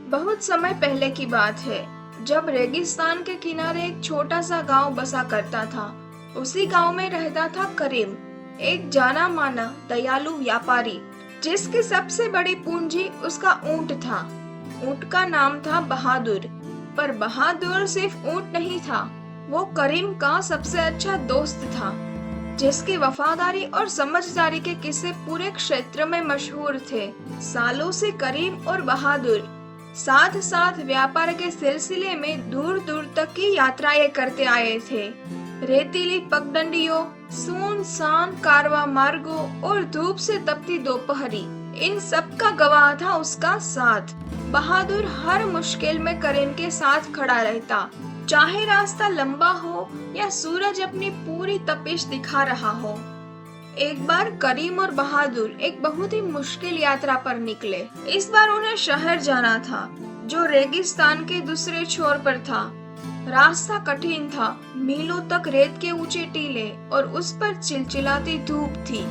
बहुत समय पहले की बात है, जब रेगिस्तान के किनारे एक छोटा सा गांव बसा करता था। उसी गांव में रहता था करीम, एक जाना माना दयालु व्यापारी, जिसकी सबसे बड़ी पूंजी उसका ऊंट था। ऊंट का नाम था बहादुर। पर बहादुर सिर्फ ऊंट नहीं था, वो करीम का सबसे अच्छा दोस्त था, जिसकी वफादारी और समझदारी के किस्से पूरे क्षेत्र में मशहूर थे। सालों से करीम और बहादुर साथ साथ व्यापार के सिलसिले में दूर दूर तक की यात्राएं करते आए थे। रेतीली पगडंडियों, सुनसान कारवा मार्गों और धूप से तपती दोपहरी, इन सब का गवाह था उसका साथ। बहादुर हर मुश्किल में करीम के साथ खड़ा रहता, चाहे रास्ता लंबा हो या सूरज अपनी पूरी तपिश दिखा रहा हो। एक बार करीम और बहादुर एक बहुत ही मुश्किल यात्रा पर निकले। इस बार उन्हें शहर जाना था, जो रेगिस्तान के दूसरे छोर पर था। रास्ता कठिन था, मीलों तक रेत के ऊंचे टीले और उस पर चिलचिलाती धूप थी।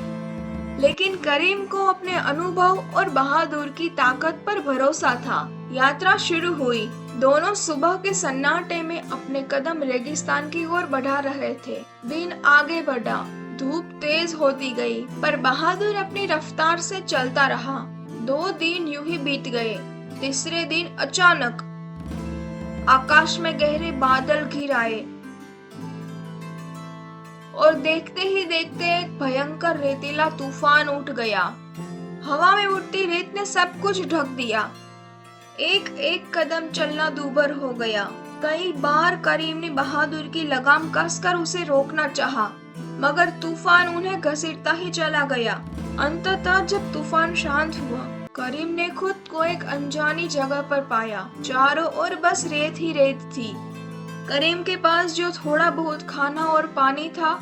लेकिन करीम को अपने अनुभव और बहादुर की ताकत पर भरोसा था। यात्रा शुरू हुई। दोनों सुबह के सन्नाटे में अपने कदम रेगिस्तान की ओर बढ़ा रहे थे। दिन आगे बढ़ा, धूप तेज होती गई, पर बहादुर अपनी रफ्तार से चलता रहा। 2 दिन यूं ही बीत गए। तीसरे दिन अचानक आकाश में गहरे बादल घिर आए और देखते ही देखते एक भयंकर रेतीला तूफान उठ गया। हवा में उड़ती रेत ने सब कुछ ढक दिया। एक एक कदम चलना दूभर हो गया। कई बार करीम ने बहादुर की लगाम कसकर उसे रोकना चाहा, मगर तूफान उन्हें घसीटता ही चला गया। अंततः जब तूफान शांत हुआ, करीम ने खुद को एक अनजानी जगह पर पाया। चारों ओर बस रेत ही रेत थी। करीम के पास जो थोड़ा बहुत खाना और पानी था,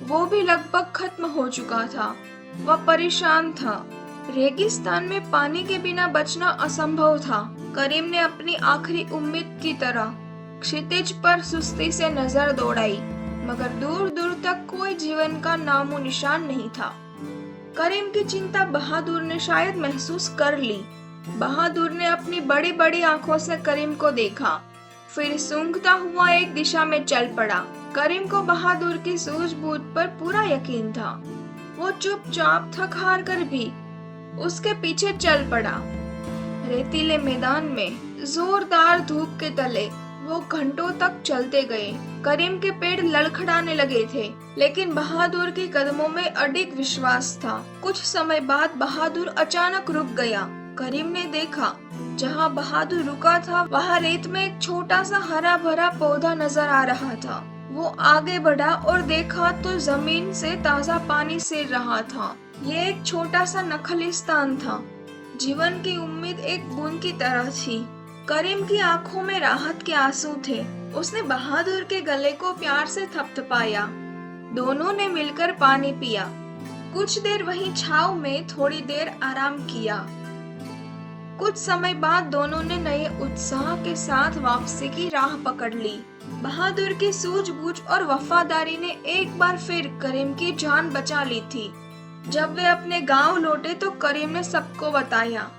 वो भी लगभग खत्म हो चुका था। वह परेशान था। रेगिस्तान में पानी के बिना बचना असंभव था। करीम ने अपनी आखिरी उम्मीद की तरह क्षितिज पर सुस्ती से नजर दौड़ाई, मगर दूर दूर तक कोई जीवन का नामो निशान नहीं था। करीम की चिंता बहादुर ने शायद महसूस कर ली। बहादुर ने अपनी बड़ी बड़ी आंखों से करीम को देखा, फिर सूंघता हुआ एक दिशा में चल पड़ा। करीम को बहादुर की सूझबूझ पर पूरा यकीन था। वो चुपचाप थक हार कर भी उसके पीछे चल पड़ा। रेतीले मैदान में जोरदार धूप के तले वो घंटों तक चलते गए। करीम के पैर लड़खड़ाने लगे थे, लेकिन बहादुर के कदमों में अडिग विश्वास था। कुछ समय बाद बहादुर अचानक रुक गया। करीम ने देखा, जहाँ बहादुर रुका था वहाँ रेत में एक छोटा सा हरा भरा पौधा नजर आ रहा था। वो आगे बढ़ा और देखा तो जमीन से ताजा पानी सिर रहा था। ये एक छोटा सा नखलिस्तान था। जीवन की उम्मीद एक बूंद की तरह थी। करीम की आंखों में राहत के आंसू थे। उसने बहादुर के गले को प्यार से थपथपाया। दोनों ने मिलकर पानी पिया। कुछ देर वहीं छांव में थोड़ी देर आराम किया। कुछ समय बाद दोनों ने नए उत्साह के साथ वापसी की राह पकड़ ली। बहादुर की सूझबूझ और वफादारी ने एक बार फिर करीम की जान बचा ली थी। जब वे अपने गांव लौटे तो करीम ने सबको बताया।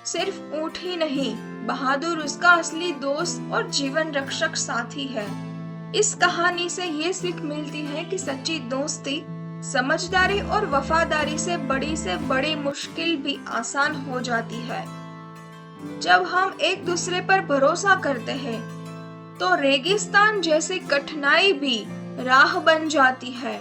सिर्फ ऊंट ही नहीं, बहादुर उसका असली दोस्त और जीवन रक्षक साथी है। इस कहानी से ये सीख मिलती है कि सच्ची दोस्ती समझदारी और वफादारी से बड़ी मुश्किल भी आसान हो जाती है। जब हम एक दूसरे पर भरोसा करते हैं, तो रेगिस्तान जैसी कठिनाई भी राह बन जाती है।